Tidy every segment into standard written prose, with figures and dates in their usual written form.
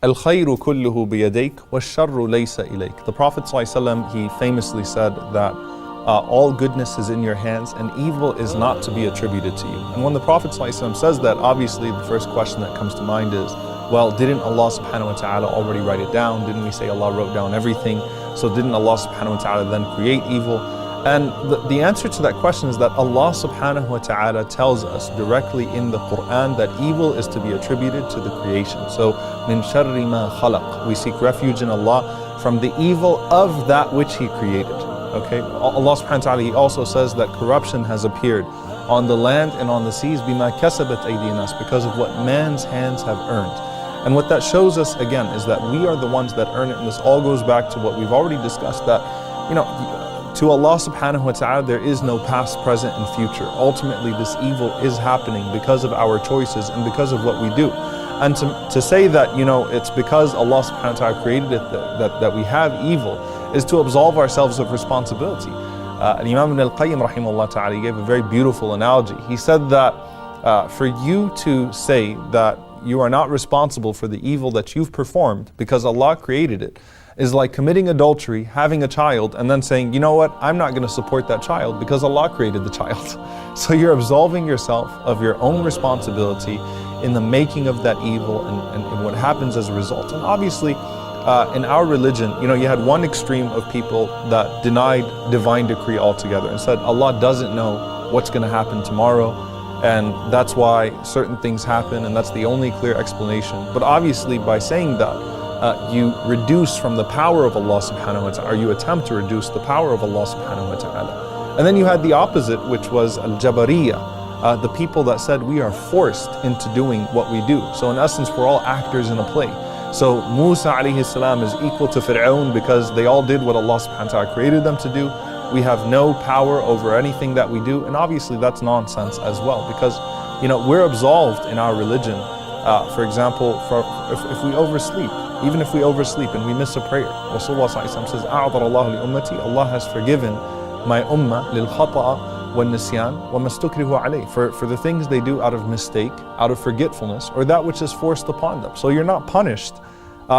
الخير كله بيديك والشر ليس إليك. The Prophet ﷺ, he famously said that all goodness is in your hands and evil is not to be attributed to you. And when the Prophet ﷺ says that, obviously the first question that comes to mind is, well, didn't Allah subhanahu wa ta'ala already write it down? Didn't we say Allah wrote down everything? So didn't Allah subhanahu wa ta'ala then create evil? And the answer to that question is that Allah subhanahu wa ta'ala tells us directly in the Quran that evil is to be attributed to the creation. So, min sharri ma khalaq. We seek refuge in Allah from the evil of that which He created. Okay? Allah subhanahu wa ta'ala, He also says that corruption has appeared on the land and on the seas bima kasabat aydin nas, because of what man's hands have earned. And what that shows us again is that we are the ones that earn it. And this all goes back to what we've already discussed, that, to Allah subhanahu wa ta'ala, there is no past, present, and future. Ultimately, this evil is happening because of our choices and because of what we do. And to say that, it's because Allah subhanahu wa ta'ala created it that we have evil is to absolve ourselves of responsibility. Imam Ibn al-Qayyim rahimahullah ta'ala gave a very beautiful analogy. He said that for you to say that you are not responsible for the evil that you've performed because Allah created it is like committing adultery, having a child, and then saying, you know what, I'm not going to support that child because Allah created the child. So you're absolving yourself of your own responsibility in the making of that evil and what happens as a result. And obviously, in our religion, you had one extreme of people that denied divine decree altogether and said Allah doesn't know what's going to happen tomorrow, and that's why certain things happen, and that's the only clear explanation. But obviously, by saying that, you reduce from the power of Allah subhanahu wa ta'ala, or you attempt to reduce the power of Allah subhanahu wa ta'ala. And then you had the opposite, which was al-Jabariyah, the people that said we are forced into doing what we do. So in essence, we're all actors in a play. So Musa alayhi salam is equal to Fir'aun because they all did what Allah subhanahu wa ta'ala created them to do. We have no power over anything that we do. And obviously that's nonsense as well, because we're absolved in our religion. For example, if we oversleep, even if we oversleep and we miss a prayer, Rasulullah says, أَعْذَرَ اللَّهُ لِأُمَّتِي, Allah has forgiven my ummah لِلْخَطَأَ وَالنِّسْيَانِ وَمَا اسْتُكْرِهُ عَلَيْهِ, for the things they do out of mistake, out of forgetfulness, or that which is forced upon them. So you're not punished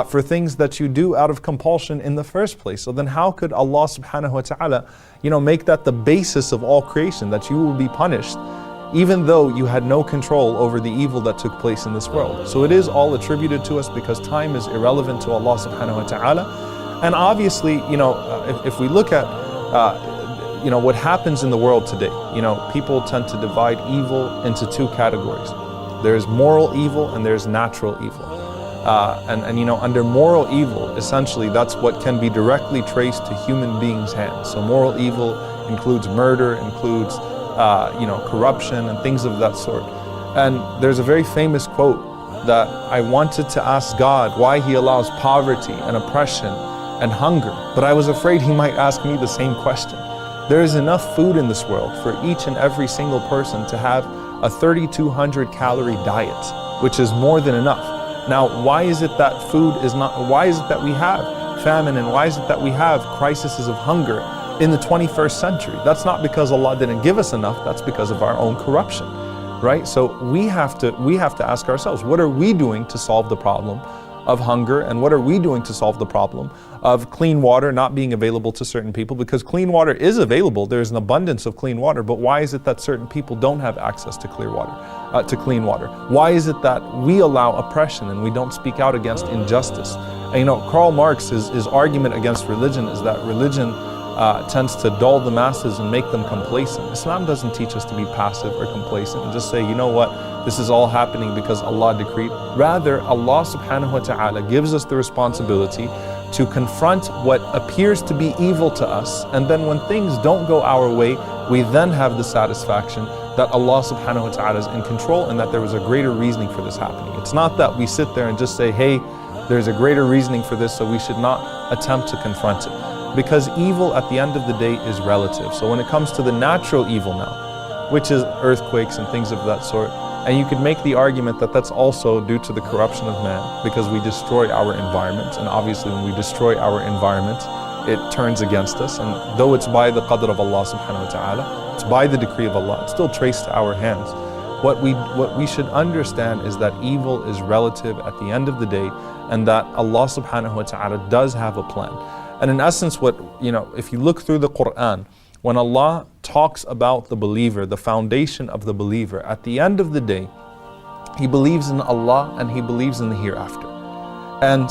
for things that you do out of compulsion in the first place. So then how could Allah subhanahu wa ta'ala, make that the basis of all creation, that you will be punished even though you had no control over the evil that took place in this world? So it is all attributed to us because time is irrelevant to Allah subhanahu wa ta'ala. And obviously, if we look at, what happens in the world today, people tend to divide evil into two categories. There's moral evil and there's natural evil. Under moral evil, essentially that's what can be directly traced to human beings' hands. So moral evil includes murder, includes corruption and things of that sort. And there's a very famous quote that I wanted to ask God why He allows poverty and oppression and hunger, but I was afraid He might ask me the same question. There is enough food in this world for each and every single person to have a 3,200 calorie diet, which is more than enough. Now, why is it that why is it that we have famine, and why is it that we have crises of hunger in the 21st century? That's not because Allah didn't give us enough, that's because of our own corruption, right? So we have to ask ourselves, what are we doing to solve the problem of hunger, and what are we doing to solve the problem of clean water not being available to certain people? Because clean water is available, there's an abundance of clean water, but why is it that certain people don't have access to clean water? Why is it that we allow oppression and we don't speak out against injustice? And Karl Marx, his argument against religion is that religion tends to dull the masses and make them complacent. Islam doesn't teach us to be passive or complacent and just say, you know what, this is all happening because Allah decreed. Rather, Allah subhanahu wa ta'ala gives us the responsibility to confront what appears to be evil to us, and then when things don't go our way, we then have the satisfaction that Allah subhanahu wa ta'ala is in control and that there was a greater reasoning for this happening. It's not that we sit there and just say, hey, there's a greater reasoning for this, so we should not attempt to confront it. Because evil at the end of the day is relative. So when it comes to the natural evil now, which is earthquakes and things of that sort, and you could make the argument that that's also due to the corruption of man, because we destroy our environment, and obviously when we destroy our environment, it turns against us, and though it's by the qadr of Allah subhanahu wa ta'ala, it's by the decree of Allah, it's still traced to our hands. What we should understand is that evil is relative at the end of the day, and that Allah subhanahu wa ta'ala does have a plan. And in essence, if you look through the Quran, when Allah talks about the believer, the foundation of the believer, at the end of the day, he believes in Allah and he believes in the hereafter. And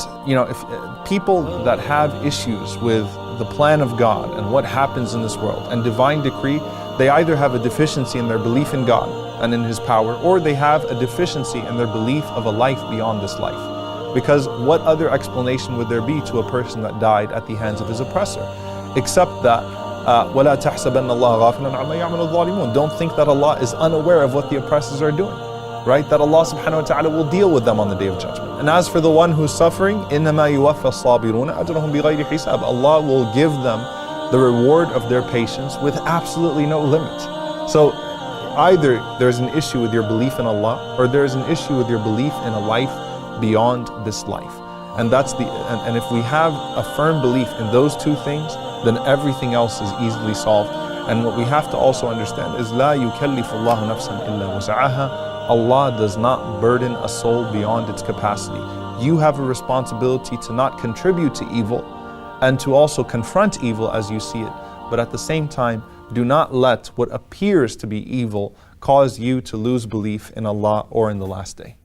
if people that have issues with the plan of God and what happens in this world and divine decree, they either have a deficiency in their belief in God and in His power, or they have a deficiency in their belief of a life beyond this life. Because what other explanation would there be to a person that died at the hands of his oppressor? Except that, وَلَا تَحْسَبَنَّ اللَّهَ غَافِلًا عَمَّا يَعْمَلُ الظَّالِمُونَ. Don't think that Allah is unaware of what the oppressors are doing. Right? That Allah subhanahu wa ta'ala will deal with them on the Day of Judgment. And as for the one who's suffering, إِنَّمَا يُوَفَّى الصَّابِرُونَ أَجْرَهُمْ بِغَيْرِ حِسَابٍ. Allah will give them the reward of their patience with absolutely no limit. So either there's an issue with your belief in Allah, or there's an issue with your belief in a life beyond this life. And and if we have a firm belief in those two things, then everything else is easily solved. And what we have to also understand is لَا يُكَلِّفُ اللَّهُ نَفْسًا إِلَّا وُسْعَهَا. Allah does not burden a soul beyond its capacity. You have a responsibility to not contribute to evil and to also confront evil as you see it. But at the same time, do not let what appears to be evil cause you to lose belief in Allah or in the last day.